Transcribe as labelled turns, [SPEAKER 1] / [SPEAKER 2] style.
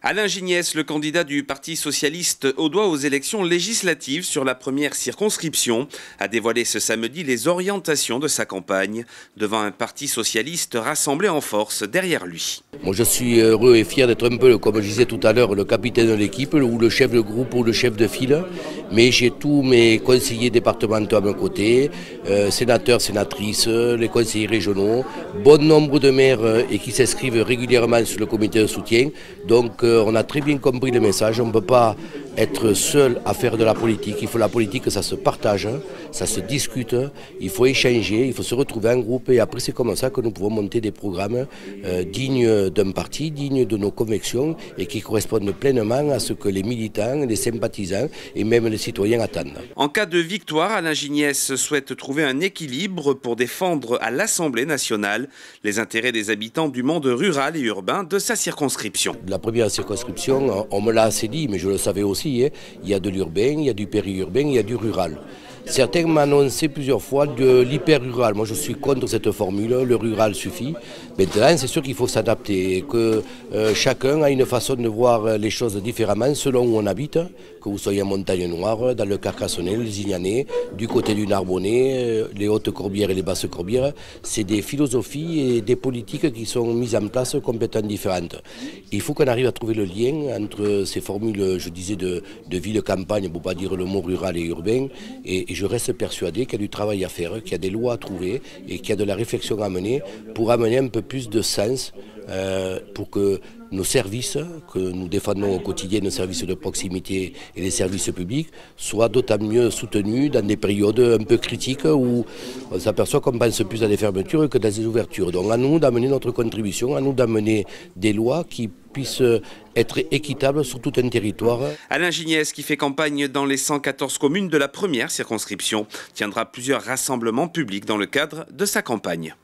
[SPEAKER 1] Alain Gignès, le candidat du Parti socialiste audois aux élections législatives sur la première circonscription, a dévoilé ce samedi les orientations de sa campagne devant un parti socialiste rassemblé en force derrière lui.
[SPEAKER 2] Moi, je suis heureux et fier d'être un peu, comme je disais tout à l'heure, le capitaine de l'équipe ou le chef de groupe ou le chef de file. Mais j'ai tous mes conseillers départementaux à mon côté, sénateurs, sénatrices, les conseillers régionaux, bon nombre de maires et qui s'inscrivent régulièrement sur le comité de soutien. Donc on a très bien compris le message, on ne peut pas être seul à faire de la politique. Il faut la politique, ça se partage, ça se discute, il faut échanger, il faut se retrouver en groupe et après c'est comme ça que nous pouvons monter des programmes dignes d'un parti, dignes de nos convictions et qui correspondent pleinement à ce que les militants, les sympathisants et même les citoyens attendent.
[SPEAKER 1] En cas de victoire, Alain Gignès souhaite trouver un équilibre pour défendre à l'Assemblée nationale les intérêts des habitants du monde rural et urbain de sa circonscription.
[SPEAKER 2] La première circonscription, on me l'a assez dit, mais je le savais aussi, il y a de l'urbain, il y a du périurbain, il y a du rural. Certains m'ont annoncé plusieurs fois de l'hyper-rural. Moi, je suis contre cette formule, le rural suffit. Maintenant, c'est sûr qu'il faut s'adapter et que chacun a une façon de voir les choses différemment selon où on habite, que vous soyez en Montagne Noire, dans le Carcassonnais, le Zignanais, du côté du Narbonnais, les Hautes-Corbières et les Basses-Corbières. C'est des philosophies et des politiques qui sont mises en place complètement différentes. Il faut qu'on arrive à trouver le lien entre ces formules, je disais, de ville-campagne, pour ne pas dire le mot rural et urbain, et je reste persuadé qu'il y a du travail à faire, qu'il y a des lois à trouver et qu'il y a de la réflexion à mener pour amener un peu plus de sens pour que nos services, que nous défendons au quotidien, nos services de proximité et les services publics, soient d'autant mieux soutenus dans des périodes un peu critiques où on s'aperçoit qu'on pense plus à des fermetures que dans des ouvertures. Donc à nous d'amener notre contribution, à nous d'amener des lois qui puissent être équitables sur tout un territoire.
[SPEAKER 1] Alain Gignès, qui fait campagne dans les 114 communes de la première circonscription, tiendra plusieurs rassemblements publics dans le cadre de sa campagne.